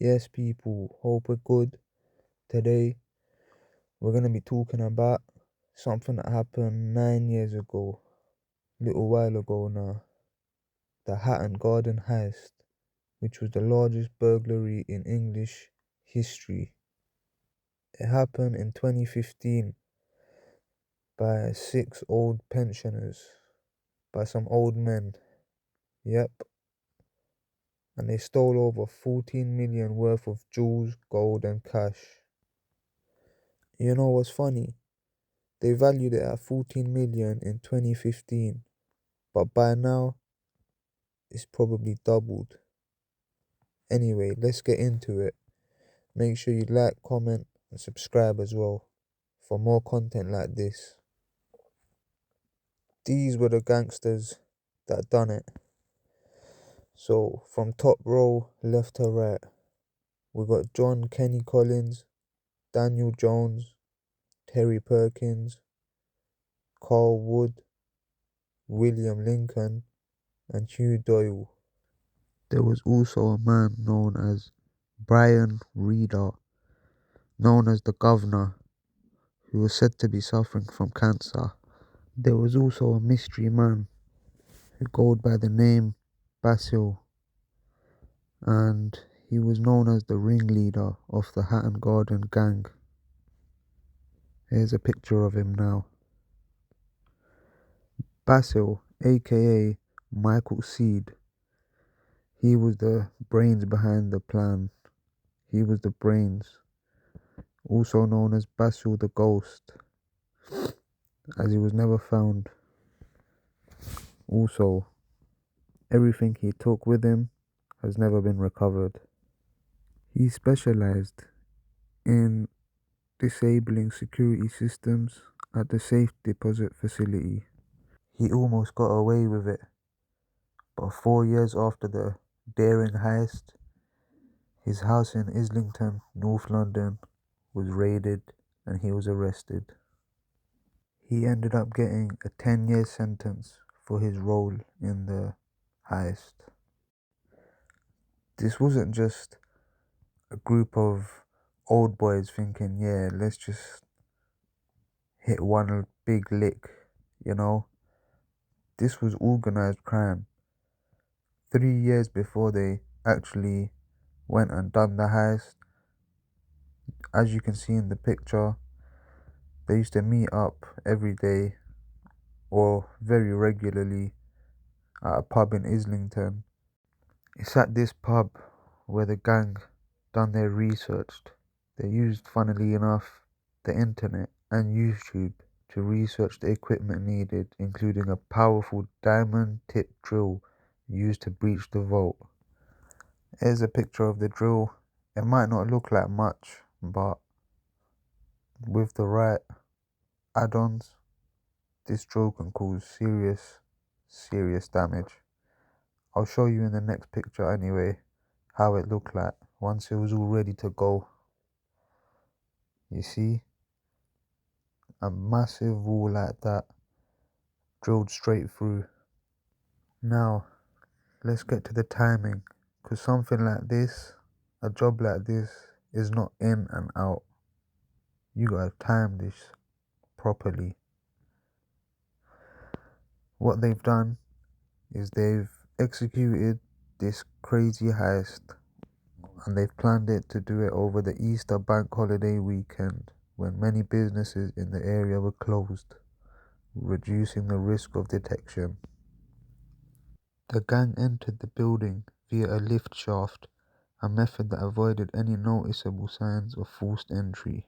Yes, people, hope we're good. Today, we're gonna be talking about something that happened 9 years ago, little while ago now. The Hatton Garden Heist, which was the largest burglary in English history. It happened in 2015 by six old pensioners, by some old men. Yep, and they stole over 14 million worth of jewels, gold, and cash. You know what's funny? They valued it at 14 million in 2015, but by now it's probably doubled. Anyway, let's get into it. Make sure you like, comment, and subscribe as well for more content like this. These were the gangsters that done it. So from top row, left to right, we got John Kenny Collins, Daniel Jones, Terry Perkins, Carl Wood, William Lincoln, and Hugh Doyle. There was also a man known as Brian Reeder, known as the Governor, who was said to be suffering from cancer. There was also a mystery man who goes by the name Basil, and he was known as the ringleader of the Hatton Garden gang. Here's a picture of him now. Basil, aka Michael Seed, he was the brains behind the plan. He was the brains, also known as Basil the Ghost, as he was never found. Also, everything he took with him has never been recovered. He specialized in disabling security systems at the safe deposit facility. He almost got away with it, but 4 years after the daring heist, his house in Islington, North London, was raided and he was arrested. He ended up getting a 10-year sentence for his role in the heist. This wasn't just a group of old boys thinking, yeah, let's just hit one big lick, you know. This was organized crime. 3 years before they actually went and done the heist, as you can see in the picture, they used to meet up every day or very regularly at a pub in Islington. It's at this pub where the gang done their research. They used, funnily enough, the internet and YouTube to research the equipment needed, including a powerful diamond-tipped drill used to breach the vault. Here's a picture of the drill. It might not look like much, but with the right add-ons, this drill can cause serious damage. I'll show you in the next picture anyway how it looked like once it was all ready to go. You see, a massive wall like that drilled straight through. Now let's get to the timing, because something like this, a job like this, is not in and out. You gotta time this properly. What they've done is they've executed this crazy heist, and they've planned it to do it over the Easter bank holiday weekend when many businesses in the area were closed, reducing the risk of detection. The gang entered the building via a lift shaft, a method that avoided any noticeable signs of forced entry.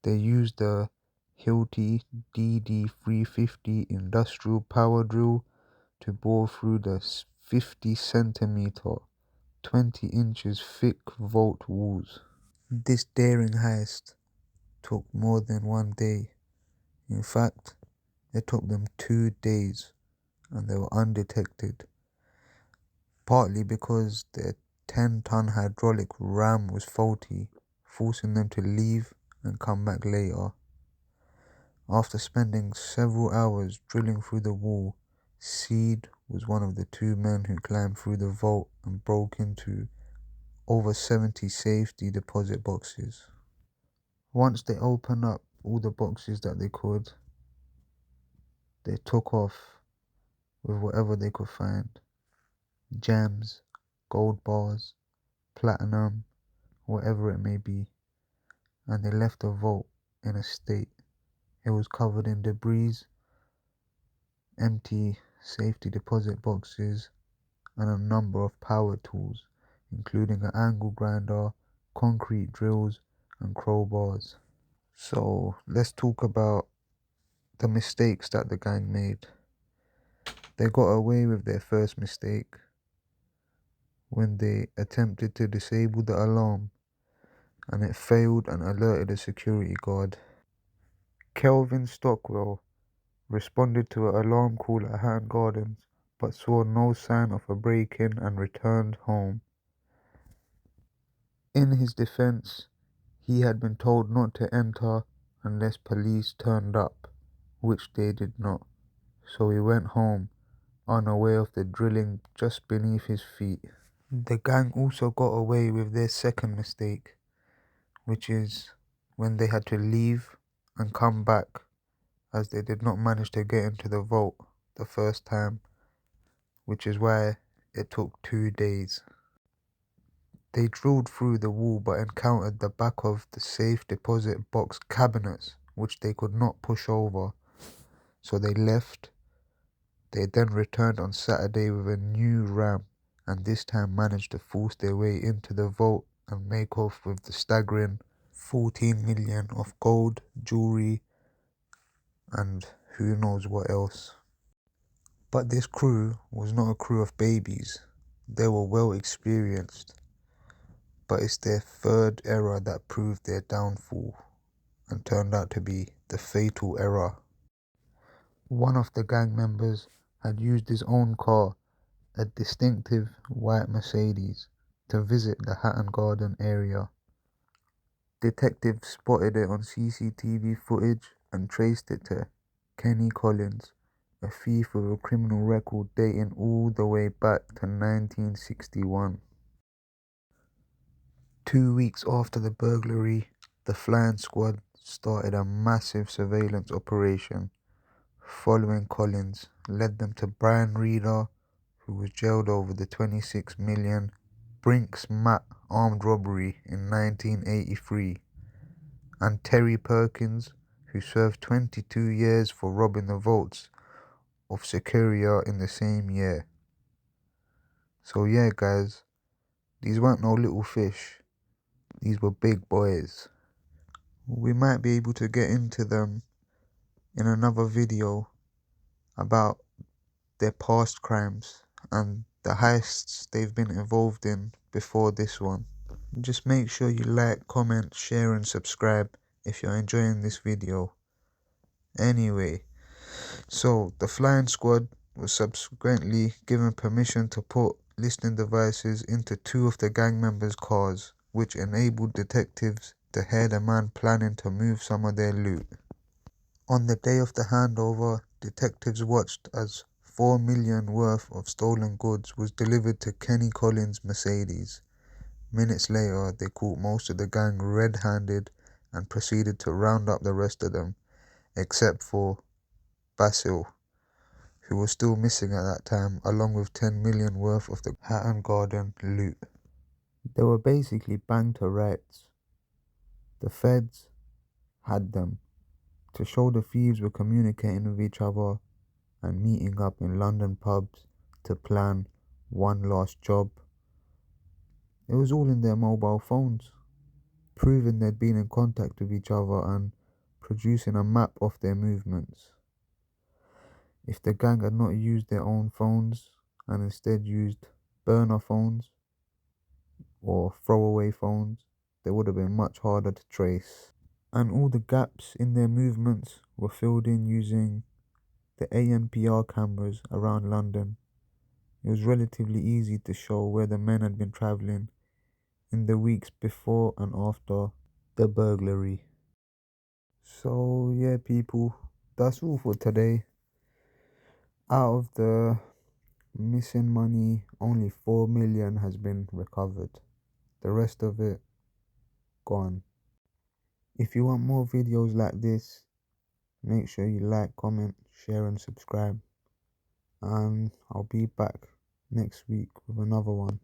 They used the Hilti DD350 industrial power drill to bore through the 50 centimeter, 20 inches thick vault walls. This daring heist took more than one day. In fact, it took them 2 days and they were undetected, partly because their 10-ton hydraulic ram was faulty, forcing them to leave and come back later. After spending several hours drilling through the wall, Seed was one of the two men who climbed through the vault and broke into over 70 safety deposit boxes. Once they opened up all the boxes that they could, they took off with whatever they could find. Gems, gold bars, platinum, whatever it may be. And they left the vault in a state. It was covered in debris, empty safety deposit boxes, and a number of power tools, including an angle grinder, concrete drills, and crowbars. So let's talk about the mistakes that the gang made. They got away with their first mistake when they attempted to disable the alarm and it failed and alerted a security guard. Kelvin Stockwell responded to an alarm call at Hatton Gardens but saw no sign of a break-in and returned home. In his defense, he had been told not to enter unless police turned up, which they did not, so he went home unaware of the drilling just beneath his feet. The gang also got away with their second mistake, which is when they had to leave and come back, as they did not manage to get into the vault the first time, which is why it took 2 days. They drilled through the wall but encountered the back of the safe deposit box cabinets, which they could not push over, so they left. They then returned on Saturday with a new ram, and this time managed to force their way into the vault and make off with the staggering 14 million of gold, jewelry, and who knows what else. But this crew was not a crew of babies. They were well experienced, but it's their third error that proved their downfall and turned out to be the fatal error. One of the gang members had used his own car, a distinctive white Mercedes, to visit the Hatton Garden area. Detectives spotted it on CCTV footage and traced it to Kenny Collins, a thief with a criminal record dating all the way back to 1961. 2 weeks after the burglary, the flying squad started a massive surveillance operation. Following Collins led them to Brian Reeder, who was jailed over the 26 million Brinks Mat armed robbery in 1983, and Terry Perkins, who served 22 years for robbing the vaults of Securia in the same year. So yeah guys, these weren't no little fish, these were big boys. We might be able to get into them in another video about their past crimes and the heists they've been involved in before this one. Just make sure you like, comment, share and subscribe if you're enjoying this video. Anyway, so the flying squad was subsequently given permission to put listening devices into 2 of the gang members' cars, which enabled detectives to hear the man planning to move some of their loot. On the day of the handover, detectives watched as 4 million worth of stolen goods was delivered to Kenny Collins' Mercedes. Minutes later, they caught most of the gang red-handed and proceeded to round up the rest of them, except for Basil, who was still missing at that time, along with 10 million worth of the Hatton Garden loot. They were basically banged to rights. The feds had them to show the thieves were communicating with each other and meeting up in London pubs to plan one last job. It was all in their mobile phones, proving they'd been in contact with each other and producing a map of their movements. If the gang had not used their own phones and instead used burner phones or throwaway phones, they would have been much harder to trace. And all the gaps in their movements were filled in using the ANPR cameras around London. It was relatively easy to show where the men had been travelling in the weeks before and after the burglary. So yeah people, that's all for today. Out of the missing money, only 4 million has been recovered. The rest of it, gone. If you want more videos like this, make sure you like, comment, share and subscribe. And I'll be back next week with another one.